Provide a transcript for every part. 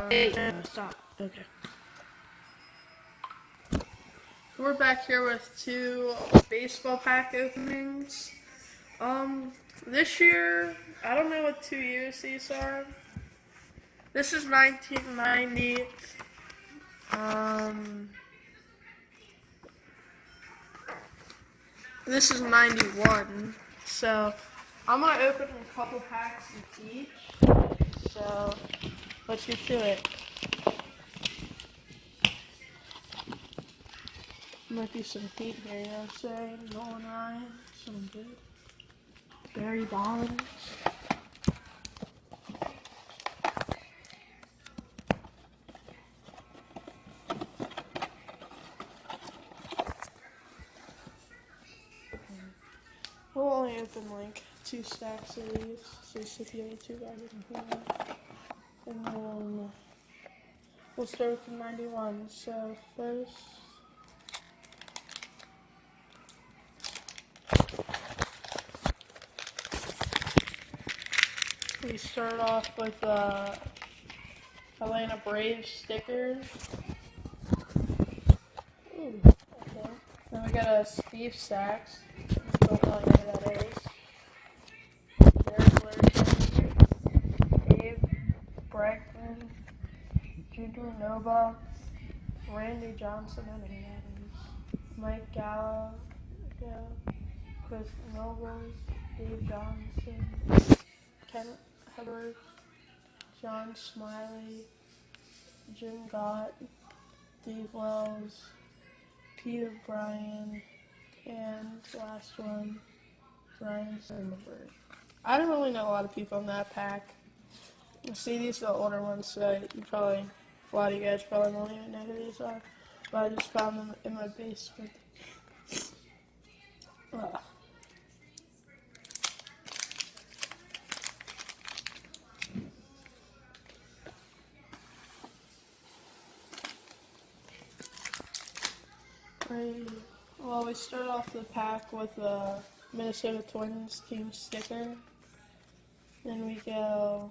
Hey, no, stop. Okay. We're back here with two baseball pack openings. This year, I don't know what 2 years these are. This is 1990. This is 91. So, I'm gonna open a couple packs each. So, let's get to it. Might be some heat here, you know what I'm saying? Nolan Ryan, some good. Barry Bonds. We'll only open like 2 stacks of these, so 62 guys and then we'll start with the 91. So first, we start off with Atlanta Braves stickers. Ooh, okay. Then we got a Steve Sachs. Don't really know who that is. Derek Larson, Abe Bregman, Junior Nova, Randy Johnson, I don't know who that is. Mike Gallo, Chris Nobles, Dave Johnson, Ken Hubbard, John Smiley, Jim Gott, Dave Wells, Peter Bryan, and last one, Brian Sandberg. I don't really know a lot of people in that pack. You see, these are the older ones, so a lot of you guys probably won't even know who these are. But I just found them in my basement. Well, we start off the pack with a Minnesota Twins team sticker. Then we go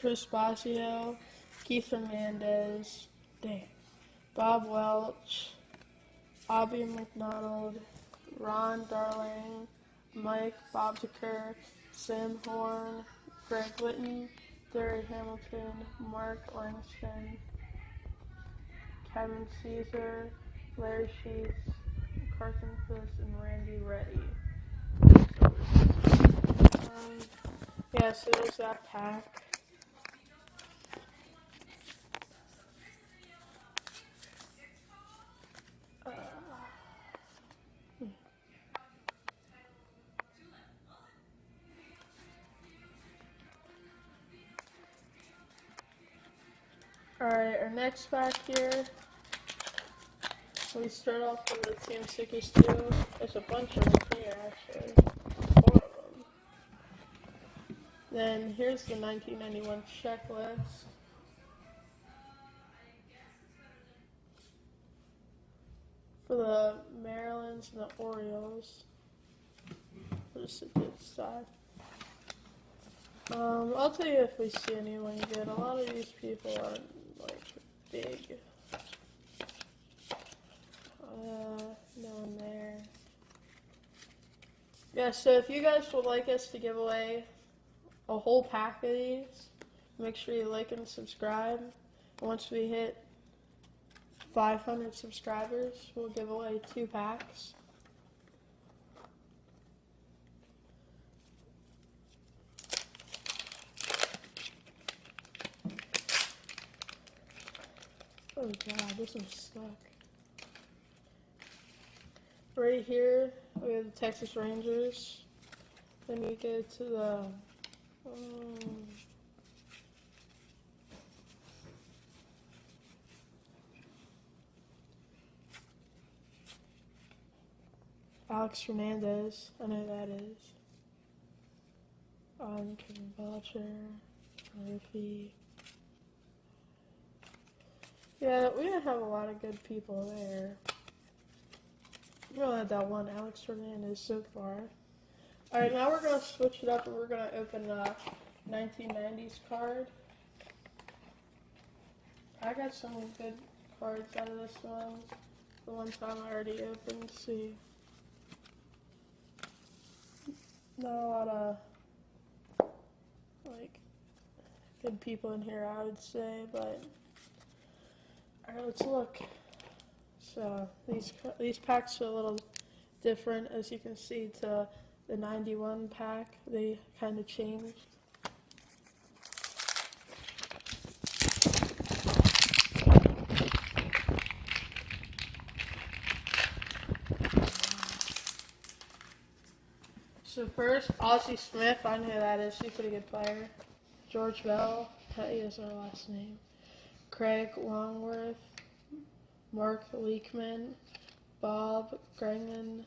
Chris Bosio, Keith Hernandez, Bob Welch, Bobby McDonald, Ron Darling, Mike Bobzikir, Sam Horn, Greg Litton, Derry Hamilton, Mark Langston, Kevin Caesar, Larry Sheets, Carson Fisk, and Randy Reddy. So there's that pack. Alright, our next pack here, we start off with the team stickers too. There's a bunch of them here actually. 4 of them. Then here's the 1991 checklist. For the Marylands and the Orioles. We'll just sit to the side. I'll tell you if we see anyone good. A lot of these people are like big. No one there. Yeah, so if you guys would like us to give away a whole pack of these, make sure you like and subscribe. Once we hit 500 subscribers, we'll give away 2 packs. Oh god, this one's stuck. Right here, we have the Texas Rangers. Then we go to the Alex Hernandez. I know who that is. Kevin Belcher, Murphy. Yeah, we didn't have a lot of good people there. We only had that one Alex Hernandez so far. Alright, now we're going to switch it up and we're going to open a 1990s card. I got some good cards out of this one. The one time I already opened. See, not a lot of like good people in here, I would say. But alright, let's look. So these packs are a little different, as you can see, to the 91 pack. They kind of changed. So first, Ozzie Smith. I know who that is. He's a pretty good player. George Bell. Petty is our last name. Craig Longworth. Mark Leekman. Bob Grengan.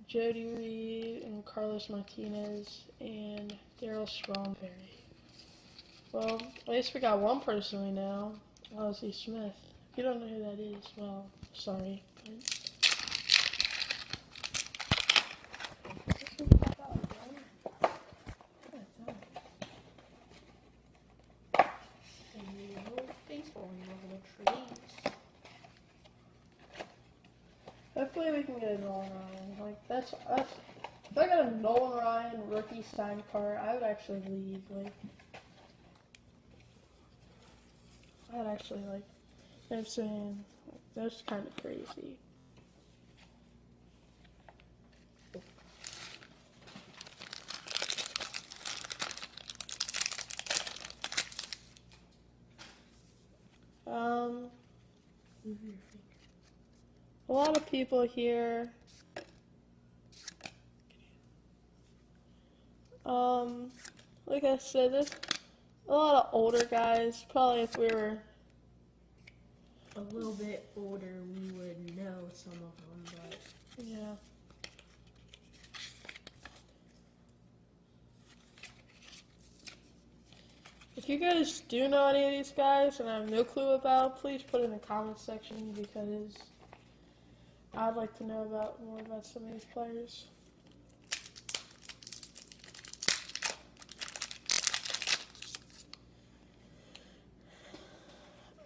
Jody Reed. And Carlos Martinez. And Daryl Strongberry. Well, at least we got one person we know. Ozzie Smith. If you don't know who that is, well, sorry. But hopefully we can get a Nolan Ryan. Like that's if I got a Nolan Ryan rookie signed card, I would actually leave. Like I'd actually like. You know what I'm saying, that's kind of crazy. A lot of people here. Like I said, there's a lot of older guys. Probably if we were a little bit older, we would know some of them, but yeah. If you guys do know any of these guys and I have no clue about, please put it in the comments section because I'd like to know more about some of these players.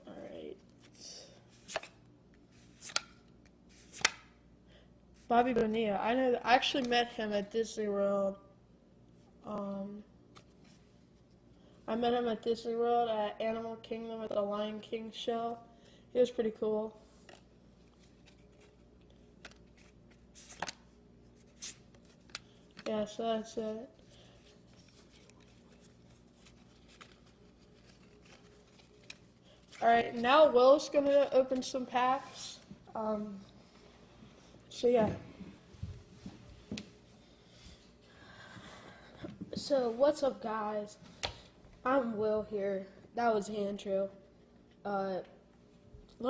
Alright. Bobby Bonilla. I actually met him at Disney World. I met him at Disney World at Animal Kingdom at the Lion King show. He was pretty cool. Yeah, so that's it. Alright, now Will's gonna open some packs. So yeah. So what's up, guys? I'm Will here. That was Andrew. Let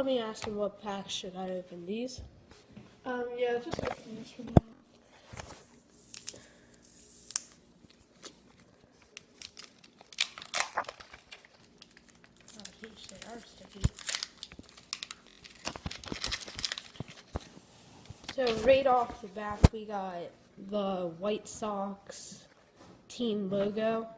me ask him, what packs should I open? These? Yeah, just open this for now. Oh, geez, they are sticky. So right off the bat, we got the White Sox team logo.